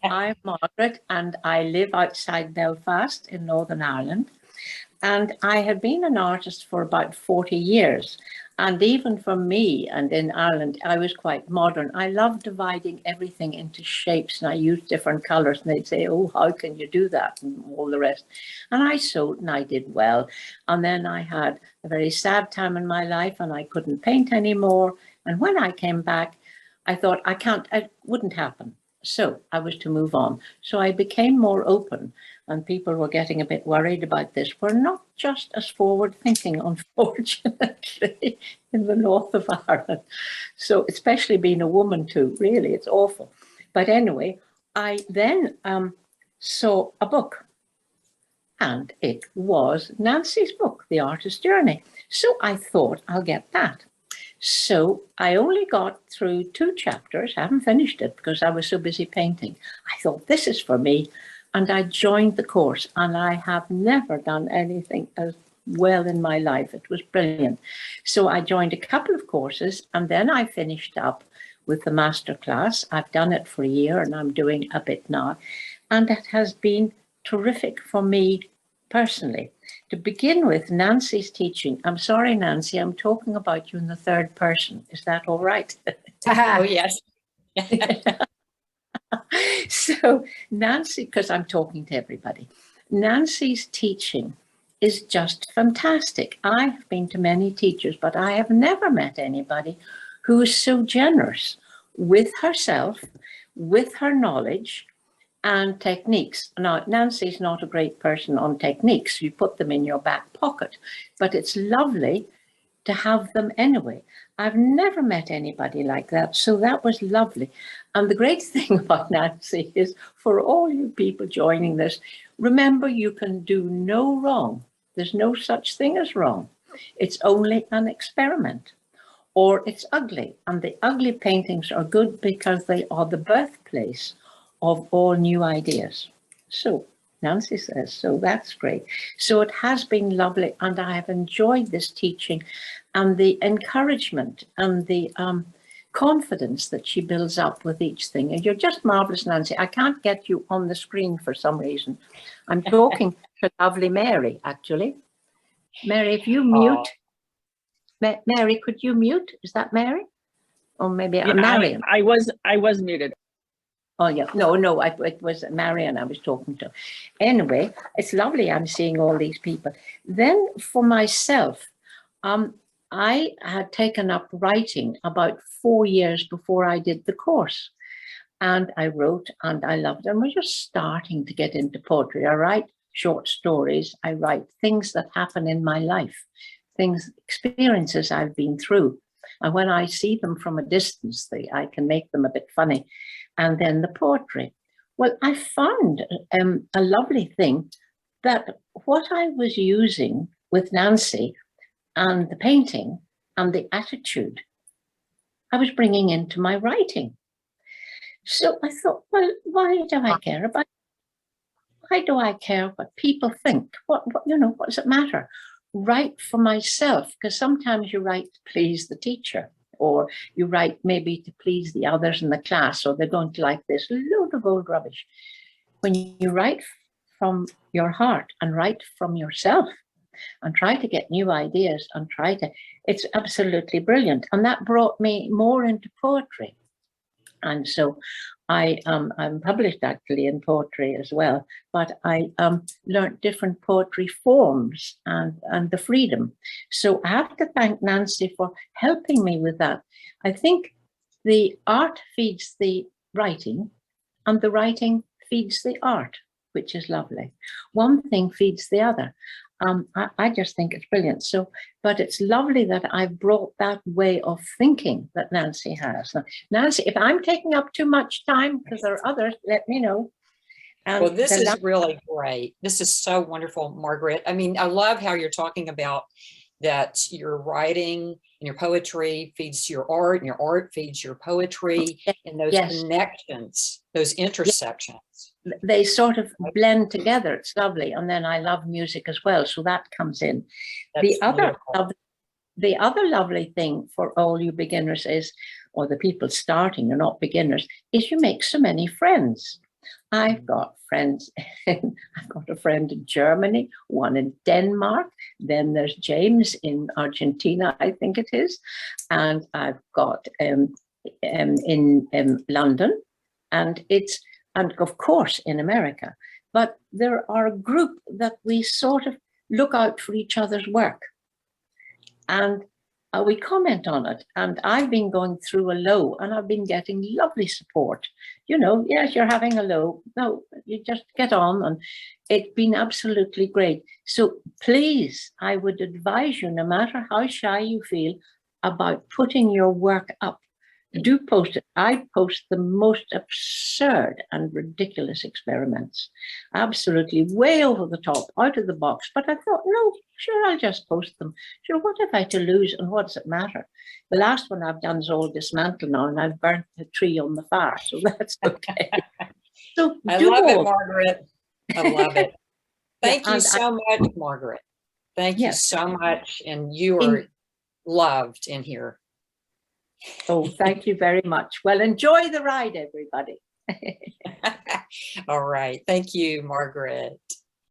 I'm Margaret, and I live outside Belfast in Northern Ireland. And I had been an artist for about 40 years. And even for me, and in Ireland, I was quite modern. I love dividing everything into shapes, and I use different colors. And they'd say, "Oh, how can you do that?" and all the rest. And I sewed, and I did well. And then I had a very sad time in my life, and I couldn't paint anymore. And when I came back, I thought, it wouldn't happen. So I was to move on. So I became more open, and people were getting a bit worried about this. We're not just as forward thinking, unfortunately, in the north of Ireland. So especially being a woman too, really, it's awful. But anyway, I then saw a book, and it was Nancy's book, The Artist's Journey. So I thought, I'll get that. So I only got through 2 chapters. I haven't finished it because I was so busy painting. I thought, this is for me. And I joined the course, and I have never done anything as well in my life. It was brilliant. So I joined a couple of courses, and then I finished up with the masterclass. I've done it for a year, and I'm doing a bit now. And it has been terrific for me personally. To begin with, Nancy's teaching. I'm sorry, Nancy, I'm talking about you in the third person. Is that all right? Oh, yes. So Nancy, because I'm talking to everybody, Nancy's teaching is just fantastic. I have been to many teachers, but I have never met anybody who is so generous with herself, with her knowledge, and techniques. Now, Nancy's not a great person on techniques. You put them in your back pocket, but it's lovely to have them anyway. I've never met anybody like that, so that was lovely. And the great thing about Nancy is, for all you people joining this, remember, you can do no wrong. There's no such thing as wrong. It's only an experiment, or it's ugly. And the ugly paintings are good because they are the birthplace of all new ideas. So Nancy says, so that's great. So it has been lovely, and I have enjoyed this teaching and the encouragement and the confidence that she builds up with each thing. And you're just marvelous, Nancy. I can't get you on the screen for some reason. I'm talking to lovely Mary, actually. Mary, if you mute. Mary, could you mute? Is that Mary? Or maybe Marion. I was muted. Oh, yeah. No, it was Marion I was talking to. Anyway, it's lovely. I'm seeing all these people. Then for myself, I had taken up writing about 4 years before I did the course. And I wrote, and I loved it. And we're just starting to get into poetry. I write short stories. I write things that happen in my life, experiences I've been through. And when I see them from a distance, I can make them a bit funny. And then the poetry. Well, I found a lovely thing that what I was using with Nancy and the painting and the attitude, I was bringing into my writing. So I thought, well, why do I care what people think? What does it matter? Write for myself, because sometimes you write to please the teacher, or you write maybe to please the others in the class, or they don't like this load of old rubbish. When you write from your heart and write from yourself and try to get new ideas and it's absolutely brilliant. And that brought me more into poetry. And so I'm published actually in poetry as well, but I learned different poetry forms and the freedom. So I have to thank Nancy for helping me with that. I think the art feeds the writing, and the writing feeds the art, which is lovely. One thing feeds the other. I just think it's brilliant. So, but it's lovely that I've brought that way of thinking that Nancy has. Now, Nancy, if I'm taking up too much time, because there are others, let me know. Well, this is really great. This is so wonderful, Margaret. I mean, I love how you're talking about that your writing and your poetry feeds your art, and your art feeds your poetry, and those connections, those intersections. They sort of blend together. It's lovely. And then I love music as well, so that comes in. The other lovely thing for all you beginners is, or the people starting, they're not beginners, is you make so many friends. I've got friends, I've got a friend in Germany, one in Denmark, then there's James in Argentina, I think it is, and I've got in London, and of course in America. But there are a group that we sort of look out for each other's work, and we comment on it. And I've been going through a low, and I've been getting lovely support. You know, yes, you're having a low. No, you just get on. And it's been absolutely great. So please, I would advise you, no matter how shy you feel, about putting your work up. Do post it. I post the most absurd and ridiculous experiments, absolutely way over the top, out of the box. But I thought, no, sure, I'll just post them. Sure, what have I to lose, and what does it matter? The last one I've done is all dismantled now, and I've burnt the tree on the fire, so that's okay. So I love it, Margaret. I love it. Thank you so much, Margaret. Thank you so much, and you are loved in here. Oh, thank you very much. Well, enjoy the ride, everybody. All right. Thank you, Margaret.